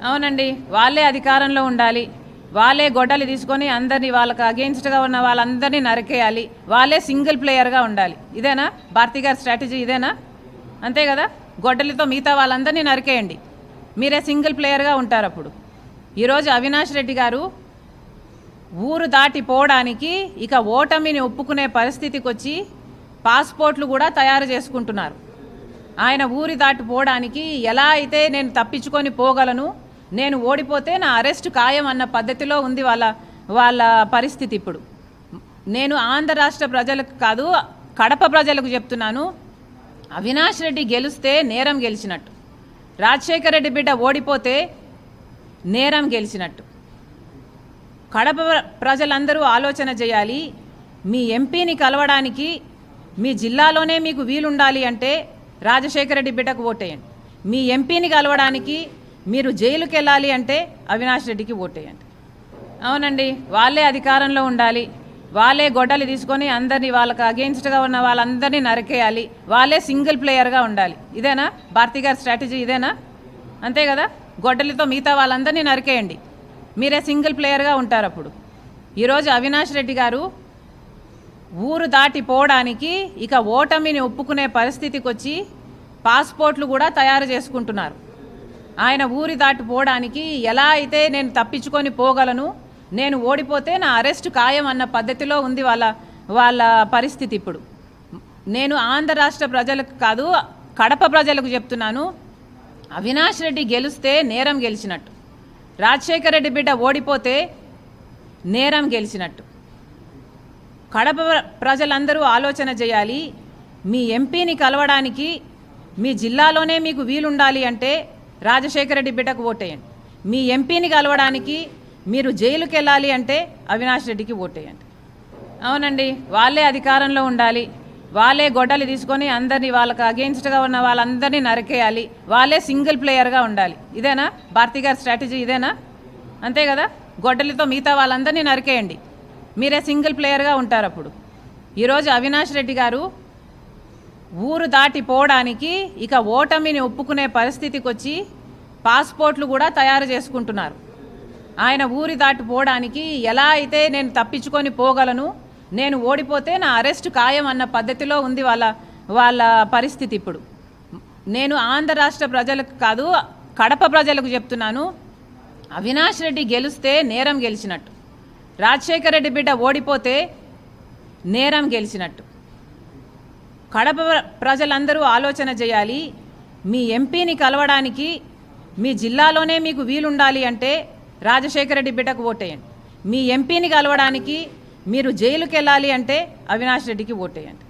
అవునండి, వాళ్ళే అధికారంలో ఉండాలి, వాళ్ళే గొడ్డలి తీసుకొని అందరినీ వాళ్ళకి అగెయిన్స్ట్గా ఉన్న వాళ్ళందరినీ నరికేయాలి, వాళ్ళే సింగిల్ ప్లేయర్గా ఉండాలి. ఇదేనా భారతి గారి స్ట్రాటజీ? ఇదేనా? అంతే కదా. గొడ్డలితో మిగతా వాళ్ళందరినీ నరికేయండి, మీరే సింగిల్ ప్లేయర్గా ఉంటారు. అప్పుడు ఈరోజు అవినాష్ రెడ్డి గారు ఊరు దాటిపోవడానికి ఇక ఓటమిని ఒప్పుకునే పరిస్థితికి వచ్చి పాస్పోర్ట్లు కూడా తయారు చేసుకుంటున్నారు. ఆయన ఊరి దాటిపోవడానికి ఎలా అయితే నేను తప్పించుకొని పోగలను, నేను ఓడిపోతే నా అరెస్ట్ ఖాయం అన్న పద్ధతిలో ఉంది వాళ్ళ పరిస్థితి. ఇప్పుడు నేను ఆంధ్ర రాష్ట్ర ప్రజలకు కాదు, కడప ప్రజలకు చెప్తున్నాను, అవినాష్ రెడ్డి గెలిస్తే నేరం గెలిచినట్టు, రాజశేఖర రెడ్డి బిడ్డ ఓడిపోతే నేరం గెలిచినట్టు. కడప ప్రజలందరూ ఆలోచన చేయాలి. మీ ఎంపీని కలవడానికి మీ జిల్లాలోనే మీకు వీలుండాలి అంటే రాజశేఖర రెడ్డి బిడ్డకు ఓటేయండి. మీ ఎంపీని కలవడానికి మీరు జైలుకి వెళ్ళాలి అంటే అవినాష్ రెడ్డికి ఓటేయండి. అవునండి, వాళ్ళే అధికారంలో ఉండాలి, వాళ్ళే గొడ్డలి తీసుకొని అందరినీ వాళ్ళకి అగెయిన్స్ట్గా ఉన్న వాళ్ళందరినీ నరికేయాలి, వాళ్ళే సింగిల్ ప్లేయర్గా ఉండాలి. ఇదేనా భారతి గారి స్ట్రాటజీ? ఇదేనా? అంతే కదా. గొడ్డలితో మిగతా వాళ్ళందరినీ నరికేయండి, మీరే సింగిల్ ప్లేయర్గా ఉంటారు. అప్పుడు ఈరోజు అవినాష్ రెడ్డి గారు ఊరు దాటిపోవడానికి ఇక ఓటమిని ఒప్పుకునే పరిస్థితికి వచ్చి పాస్పోర్ట్లు కూడా తయారు చేసుకుంటున్నారు. ఆయన ఊరి దాటిపోవడానికి ఎలా అయితే నేను తప్పించుకొని పోగలను, నేను ఓడిపోతే నా అరెస్ట్ ఖాయం అన్న పద్ధతిలో ఉంది వాళ్ళ పరిస్థితి. ఇప్పుడు నేను ఆంధ్ర రాష్ట్ర ప్రజలకు కాదు, కడప ప్రజలకు చెప్తున్నాను, అవినాష్ రెడ్డి గెలిస్తే నేరం గెలిచినట్టు, రాజశేఖర రెడ్డి బిడ్డ ఓడిపోతే నేరం గెలిచినట్టు. కడప ప్రజలందరూ ఆలోచన చేయాలి. మీ ఎంపీని కలవడానికి మీ జిల్లాలోనే మీకు వీలుండాలి అంటే రాజశేఖర రెడ్డి బిడ్డకు ఓటేయండి. మీ ఎంపీని కలవడానికి మీరు జైలుకి వెళ్ళాలి అంటే అవినాష్ రెడ్డికి ఓటేయండి. అవునండి, వాళ్ళే అధికారంలో ఉండాలి, వాళ్ళే గొడ్డలి తీసుకొని అందరినీ వాళ్ళకి అగెయిన్స్ట్గా ఉన్న వాళ్ళందరినీ నరికేయాలి, వాళ్ళే సింగిల్ ప్లేయర్గా ఉండాలి. ఇదేనా భారతి గారి స్ట్రాటజీ? ఇదేనా? అంతే కదా. గొడ్డలితో మిగతా వాళ్ళందరినీ నరికేయండి, మీరే సింగిల్ ప్లేయర్గా ఉంటారు. అప్పుడు ఈరోజు అవినాష్ రెడ్డి గారు ఊరు దాటిపోవడానికి ఇక ఓటమిని ఒప్పుకునే పరిస్థితికి వచ్చి పాస్పోర్ట్లు కూడా తయారు చేసుకుంటున్నారు. ఆయన ఊరి దాటిపోవడానికి ఎలా అయితే నేను తప్పించుకొని పోగలను, నేను ఓడిపోతే నా అరెస్ట్ ఖాయం అన్న పద్ధతిలో ఉంది వాళ్ళ పరిస్థితి. ఇప్పుడు నేను ఆంధ్ర రాష్ట్ర ప్రజలకు కాదు, కడప ప్రజలకు చెప్తున్నాను, అవినాష్ రెడ్డి గెలిస్తే నేరం గెలిచినట్టు, రాజశేఖర రెడ్డి బిడ్డ ఓడిపోతే నేరం గెలిచినట్టు. కడప ప్రజలందరూ ఆలోచన చేయాలి. మీ ఎంపీని కలవడానికి మీ జిల్లాలోనే మీకు వీలుండాలి అంటే రాజశేఖర రెడ్డి బిడ్డకు ఓటేయండి. మీ ఎంపీని కలవడానికి మీరు జైలుకి వెళ్ళాలి అంటే అవినాష్ రెడ్డికి ఓటేయండి.